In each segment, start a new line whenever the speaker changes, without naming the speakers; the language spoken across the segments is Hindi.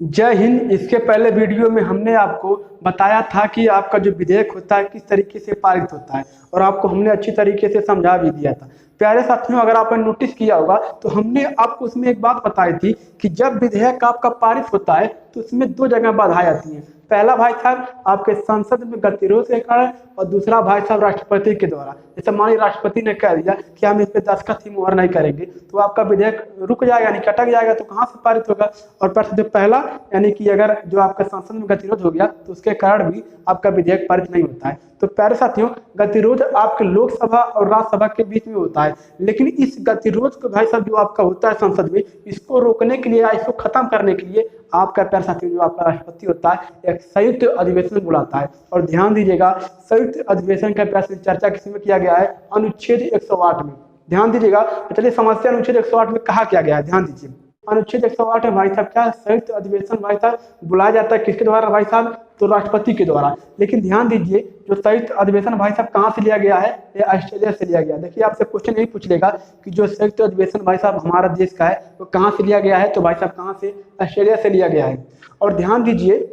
जय हिंद। इसके पहले वीडियो में हमने आपको बताया था कि आपका जो विधेयक होता है किस तरीके से पारित होता है और आपको हमने अच्छी तरीके से समझा भी दिया था। प्यारे साथियों, अगर आपने नोटिस किया होगा तो हमने आपको उसमें एक बात बताई थी कि जब विधेयक आपका पारित होता है तो उसमें दो जगह बाधाएं आती हैं। पहला भाई साहब आपके संसद में गतिरोध के कारण और दूसरा भाई साहब राष्ट्रपति के द्वारा। जैसे माननीय राष्ट्रपति ने कह दिया कि हम इस पे दस्तखत ही मुहर नहीं करेंगे तो आपका विधेयक रुक जाएगा, यानी कटक जाएगा, तो कहाँ से पारित होगा। और प्रश्न पहला, यानी कि अगर जो आपका संसद में गतिरोध हो गया तो उसके कारण भी आपका विधेयक पारित नहीं होता है। तो प्यारे साथियों, गतिरोध आपके लोकसभा और राज्यसभा के बीच में होता है, लेकिन इस गतिरोध को भाई साहब जो आपका होता है संसद में, इसको रोकने के लिए या इसको खत्म करने के लिए आपका प्यारे साथियों जो आपका राष्ट्रपति होता है एक संयुक्त अधिवेशन बुलाता है। और ध्यान दीजिएगा, संयुक्त अधिवेशन का प्रश्न चर्चा किसमें किया गया है? अनुच्छेद 108 में। ध्यान दीजिएगा। तो चलिए समझते हैं अनुच्छेद 108 में कहा क्या गया है। ध्यान दीजिए, अनुच्छेद 108 में भाई साहब क्या संयुक्त अधिवेशन भाई साहब बुलाया जाता है किसके द्वारा भाई साहब? तो राष्ट्रपति के द्वारा। लेकिन ध्यान दीजिए, जो संयुक्त अधिवेशन भाई साहब कहाँ से लिया गया है? ये ऑस्ट्रेलिया से लिया गया। देखिए आपसे क्वेश्चन यही पूछ लेगा कि जो संयुक्त अधिवेशन भाई साहब हमारा देश का है वो कहाँ से लिया गया है? तो भाई साहब कहाँ से? ऑस्ट्रेलिया से लिया गया है। और ध्यान दीजिए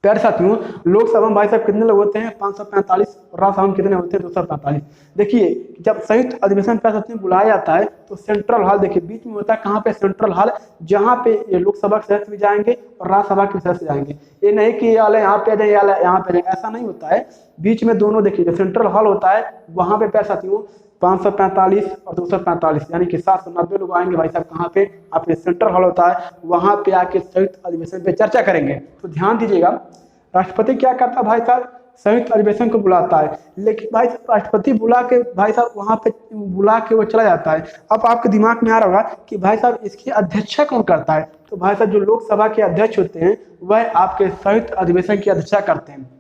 प्यारे साथियों, लोकसभा में भाई साहब कितने लोग होते हैं? 545। और राज्यसभा में कितने होते हैं? 245। देखिए जब संयुक्त अधिवेशन प्यारे साथियों बुलाया जाता है तो सेंट्रल हॉल, देखिए बीच में होता है कहाँ पे? सेंट्रल हॉल, जहाँ पे ये लोकसभा के सदस्य भी जाएंगे और राज्यसभा के सदस्य जाएंगे। ये नहीं कि ये यहाँ पे आ जाए यहाँ पे जाए, ऐसा नहीं होता है। बीच में दोनों, देखिए जो सेंट्रल हॉल होता है वहाँ पे प्यारे साथियों 545 और 245 यानी कि 790 लोग आएंगे भाई साहब। कहाँ पे? आपके सेंट्रल हॉल होता है, वहां पे आके संयुक्त अधिवेशन पे चर्चा करेंगे। तो ध्यान दीजिएगा, राष्ट्रपति क्या करता है भाई साहब? संयुक्त अधिवेशन को बुलाता है, लेकिन भाई साहब राष्ट्रपति बुला के भाई साहब वहां पे बुला के वो चला जाता है। अब आपके दिमाग में आ रहा होगा कि भाई साहब इसकी अध्यक्षता कौन करता है? तो भाई साहब जो लोकसभा के अध्यक्ष होते हैं वह आपके संयुक्त अधिवेशन की अध्यक्षता करते हैं।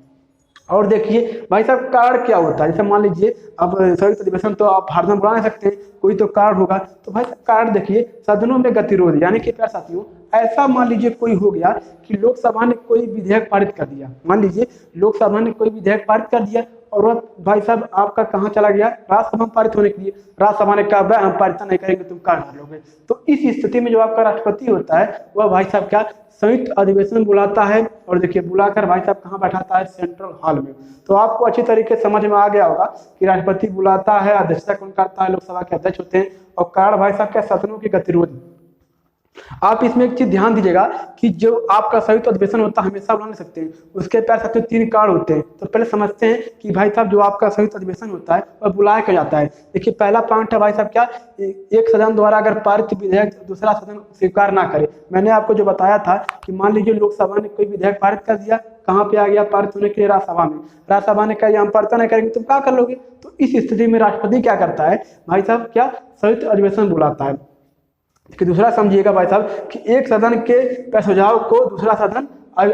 और देखिए भाई साहब कारण क्या होता है? जैसे मान लीजिए अब संयुक्त अधिवेशन तो आप हरदम बुला नहीं सकते, कोई तो कारण होगा। तो भाई साहब कारण देखिए, सदनों में गतिरोध, यानी कि प्यारे साथियों ऐसा मान लीजिए कोई हो गया कि लोकसभा ने कोई विधेयक पारित कर दिया। मान लीजिए लोकसभा ने कोई विधेयक पारित कर दिया और वह भाई साहब आपका कहाँ चला गया? राज्यसभा में पारित होने के लिए। राज्यसभा ने कहा भाई हम पारित नहीं करेंगे, तुम काट डालोगे। तो इस स्थिति में जो आपका राष्ट्रपति होता है वह भाई साहब क्या संयुक्त अधिवेशन बुलाता है और देखिए बुलाकर भाई साहब कहाँ बैठाता है? सेंट्रल हॉल में। तो आपको अच्छी तरीके से समझ में आ गया होगा कि राष्ट्रपति बुलाता है, अध्यक्षता कौन करता है? लोकसभा के अध्यक्ष होते हैं। और कारण भाई साहब क्या? सदनों के गतिरोध। आप इसमें एक चीज ध्यान दीजिएगा कि जो आपका संयुक्त अधिवेशन होता है हमेशा बुला नहीं सकते हैं, उसके प्यार साथियों 3 कारण होते हैं। तो पहले समझते हैं कि भाई साहब जो आपका संयुक्त अधिवेशन होता है वह बुलाया क्यों जाता है। देखिए पहला पॉइंट है भाई साहब क्या, एक सदन द्वारा अगर पारित विधेयक दूसरा सदन स्वीकार ना करे। मैंने आपको जो बताया था कि मान लीजिए लोकसभा ने कोई विधेयक पारित कर दिया, कहाँ पे आ गया पारित होने के लिए? राज्यसभा में। राज्यसभा ने कहा हम पारित नहीं करेंगे, तुम क्या कर लोगे? तो इस स्थिति में राष्ट्रपति क्या करता है भाई साहब? क्या संयुक्त अधिवेशन बुलाता है। कि दूसरा समझिएगा भाई साहब कि एक सदन के सुझाव को दूसरा सदन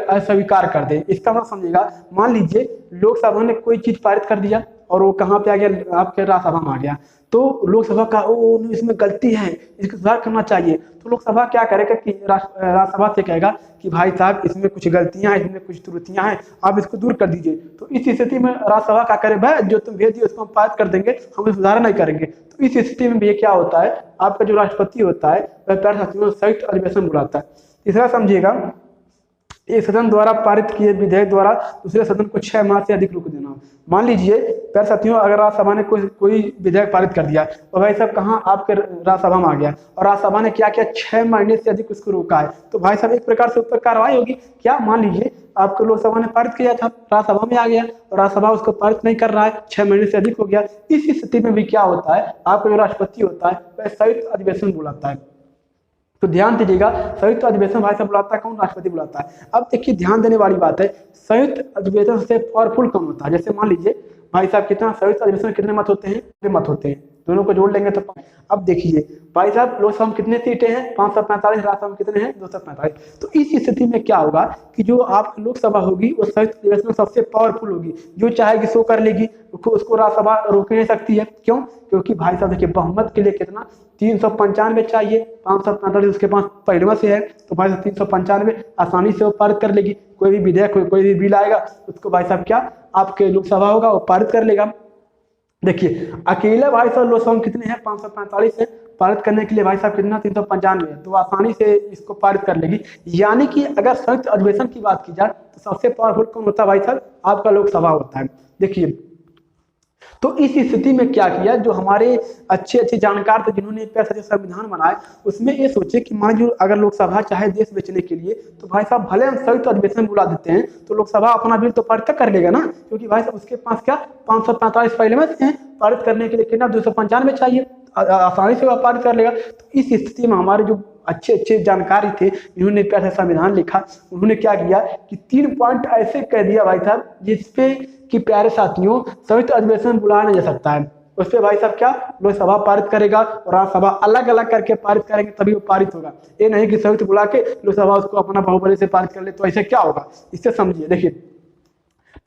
अस्वीकार कर दे। इसका मतलब समझिएगा, मान लीजिए लोकसभा ने कोई चीज पारित कर दिया और वो कहाँ पे आ गया? आपके राज्यसभा में आ गया। तो लोकसभा का ओ इसमें गलती है, इसको सुधार करना चाहिए। तो लोकसभा क्या करेगा कि राज्यसभा से कहेगा कि भाई साहब इसमें कुछ गलतियां हैं, इसमें कुछ त्रुटियां हैं, आप इसको दूर कर दीजिए। तो इस स्थिति में राज्यसभा क्या करे? भाई जो तुम भेज दिए उसको हम पारित कर देंगे, हम सुधार नहीं करेंगे। तो इस स्थिति में भी क्या होता है, आपका जो राष्ट्रपति होता है वह प्यारे साथियों संयुक्त अधिवेशन बुलाता है। तीसरा समझिएगा, एक सदन द्वारा पारित किए विधेयक द्वारा दूसरे सदन को 6 माह से अधिक रोक देना। मान लीजिए प्यारे साथियों अगर राज्यसभा ने कोई विधेयक पारित कर दिया तो भाई साहब कहाँ? आपके राज्यसभा में आ गया और राज्यसभा ने क्या किया? 6 महीने से अधिक उसको रोका है। तो भाई साहब एक प्रकार से ऊपर कार्रवाई होगी। क्या? मान लीजिए आपको लोकसभा ने पारित किया था, राज्यसभा में आ गया और राज्यसभा उसको पारित नहीं कर रहा है, 6 महीने से अधिक हो गया। इस स्थिति में भी क्या होता है, आपका जो राष्ट्रपति होता है वह संयुक्त अधिवेशन बुलाता है। तो ध्यान दीजिएगा, संयुक्त अधिवेशन भाई साहब बुलाता है कौन? राष्ट्रपति बुलाता है। अब देखिए ध्यान देने वाली बात है, संयुक्त अधिवेशन से पावरफुल कौन होता है? जैसे मान लीजिए भाई साहब कितना संयुक्त अधिवेशन कितने मत होते हैं? 2 मत होते हैं, दोनों को जोड़ लेंगे तो। अब देखिए भाई साहब लोकसभा में कितने सीटें हैं? 545। राज्यसभा में कितने हैं? 245। तो इस स्थिति में क्या होगा कि जो आपकी लोकसभा होगी वो संयुक्त अधिवेशन सबसे पावरफुल होगी, जो चाहेगी सो कर लेगी, उसको राज्यसभा रोक नहीं सकती है। क्यों? क्योंकि भाई साहब देखिए बहुमत के लिए कितना? 395 चाहिए, 545 उसके पास पहले से है। तो भाई साहब 395 आसानी से वो पारित कर लेगी। कोई भी विधेयक कोई भी बिल आएगा उसको भाई साहब क्या आपके लोकसभा होगा वो पारित कर लेगा। देखिए अकेले भाई साहब लोकसभा में कितने हैं? 545 है, पारित करने के लिए भाई साहब कितना 395 है, तो आसानी से इसको पारित कर लेगी। यानी कि अगर संयुक्त अधिवेशन की बात की जाए तो सबसे पावरफुल कौन होता है भाई साहब, आपका लोकसभा होता है। देखिए, तो इस स्थिति में क्या किया, जो हमारे अच्छे जानकार थे जिन्होंने जो संविधान बनाए, उसमें ये सोचे कि मान लीजिए अगर लोकसभा चाहे देश बेचने के लिए, तो भाई साहब भले हम संयुक्त अधिवेशन बुला देते हैं तो लोकसभा अपना बिल तो पारित कर लेगा ना, क्योंकि भाई साहब उसके पास क्या 545 फाइलें हैं, पारित करने के लिए कितना 295 चाहिए, आसानी से वह पारित कर लेगा। तो इस स्थिति में हमारे जो अच्छे जानकारी थे जिन्होंने प्यारा संविधान लिखा, उन्होंने क्या किया कि 3 पॉइंट ऐसे कह दिया भाई साहब जिसपे कि प्यारे साथियों संयुक्त अधिवेशन बुलाया नहीं जा सकता है। उस पर भाई साहब क्या लोकसभा पारित करेगा और राज्यसभा अलग अलग करके पारित करेंगे तभी वो पारित होगा। ये नहीं कि संयुक्त बुला के लोकसभा उसको अपना बाहुबली से पारित कर ले, तो ऐसे क्या होगा, इससे समझिए। देखिए,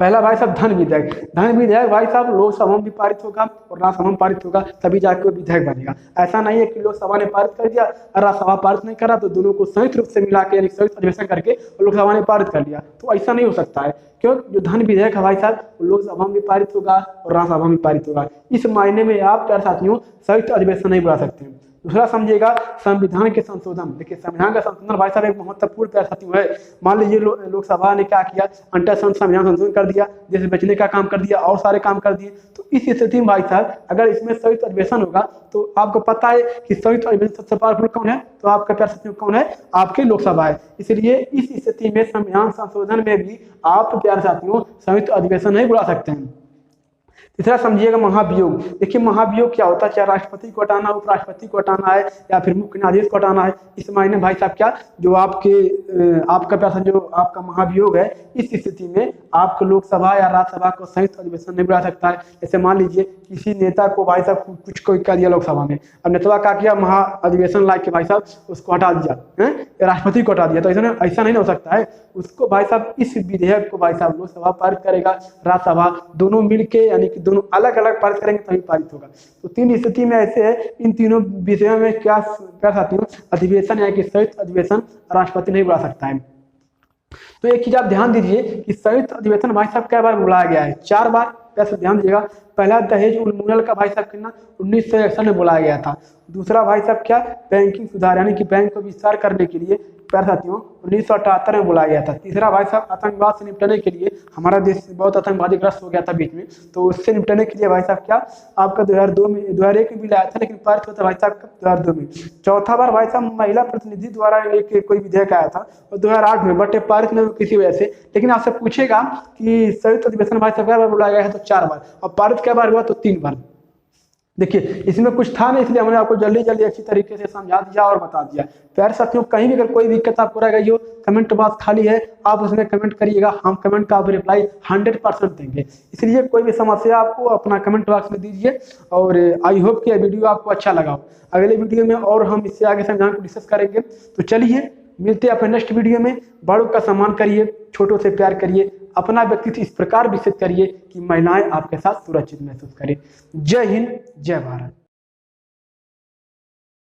पहला भाई साहब धन विधेयक भाई साहब लोकसभा में भी पारित होगा और राज्यसभा में पारित होगा, तभी जाके वो विधेयक बनेगा। ऐसा नहीं है कि लोकसभा ने पारित कर दिया और राज्यसभा पारित नहीं करा तो दोनों को संयुक्त रूप से मिला के यानी संयुक्त अधिवेशन करके लोकसभा ने पारित कर लिया, तो ऐसा नहीं हो सकता है। क्यों, जो धन विधेयक है भाई साहब लोकसभा में पारित होगा और राज्यसभा में पारित होगा। इस मायने में आप प्यारे साथियों संयुक्त अधिवेशन नहीं बुला सकते। दूसरा समझिएगा संविधान के संशोधन। देखिए, संविधान का संशोधन भाई साहब एक महत्वपूर्ण प्यारे साथियों है। मान लीजिए लोकसभा ने क्या किया, अंतर संविधान संशोधन कर दिया, देश बेचने का काम कर दिया और सारे काम कर दिए। तो इस स्थिति में भाई साहब अगर इसमें संयुक्त अधिवेशन होगा तो आपको पता है कि संयुक्त अधिवेशन सबसे पावरफुल कौन है, तो आपका प्यारे साथियों कौन है, आपकी लोकसभा है। इसलिए इस स्थिति में संविधान संशोधन में भी आप प्यारे साथियों संयुक्त अधिवेशन नहीं बुला सकते हैं। तीसरा समझिएगा महाभियोग। देखिए, महाभियोग क्या होता है, चाहे राष्ट्रपति को हटाना, उपराष्ट्रपति को हटाना है या फिर मुख्य न्यायाधीश को हटाना है। इस मायने भाई साहब क्या जो आपका पैसा जो आपका महाभियोग है, इस स्थिति में आपको लोकसभा या राज्यसभा को संयुक्त अधिवेशन नहीं बुला सकता है। जैसे मान लीजिए किसी नेता को भाई साहब कुछ कोई कह दिया लोकसभा में, अब नेता क्या किया, महाअधिवेशन ला के भाई साहब उसको हटा दिया, राष्ट्रपति को हटा दिया, तो ऐसा नहीं हो सकता है। उसको भाई साहब इस विधेयक को भाई साहब लोकसभा पारित करेगा, राज्यसभा दोनों मिलके यानी कि दोनों अलग अलग पारित करेंगे तभी पारित होगा। तो 3 स्थिति में ऐसे है, इन तीनों विषयों में क्या कर सकती हूँ, अधिवेशन यानी कि संयुक्त अधिवेशन राष्ट्रपति नहीं बुला सकता है। तो एक चीज आप ध्यान दीजिए कि संयुक्त अधिवेशन भाई साहब कै बार बुलाया गया है, 4 बार। कैसे ध्यान दीजिएगा, पहला दहेज उन्मूलन का भाई साहब कितना 1961 में बुलाया गया था। दूसरा भाई साहब क्या बैंकिंग सुधार यानी कि बैंक को विस्तार करने के लिए प्यारे साथियों 1978 में बुलाया गया था। तीसरा भाई साहब आतंकवाद से निपटने के लिए, हमारा देश बहुत आतंकवादी ग्रस्त हो गया था बीच में, तो उससे निपटने के लिए भाई साहब क्या आपका 2001 में बिल आया था, लेकिन पारित होता भाई साहब 2002 में। चौथा बार भाई साहब महिला प्रतिनिधि द्वारा एक कोई विधेयक आया था और 2008 में, बट पारित नहीं किसी वजह से। लेकिन आपसे पूछेगा कि संयुक्त अधिवेशन भाई साहब कै बार बुलाया गया है, तो 4 बार, और पारित कै बार हुआ, तो 3 बार। देखिए, इसमें कुछ था नहीं, इसलिए हमने आपको जल्दी अच्छी तरीके से समझा दिया और बता दिया। प्यारे साथियों, कहीं भी अगर कोई दिक्कत आपको रह गई हो, कमेंट बॉक्स खाली है, आप उसमें कमेंट करिएगा, हम कमेंट का रिप्लाई 100% देंगे। इसलिए कोई भी समस्या आपको अपना कमेंट बॉक्स में दीजिए। और आई होप कि यह वीडियो आपको अच्छा लगा हो। अगले वीडियो में और हम इससे आगे संविधान को डिस्कस करेंगे। तो चलिए मिलते हैं अपने नेक्स्ट वीडियो में। बड़ों का सम्मान करिए, छोटों से प्यार करिए, अपना व्यक्तित्व इस प्रकार विकसित करिए कि महिलाएं आपके साथ सुरक्षित महसूस करें। जय हिंद, जय भारत।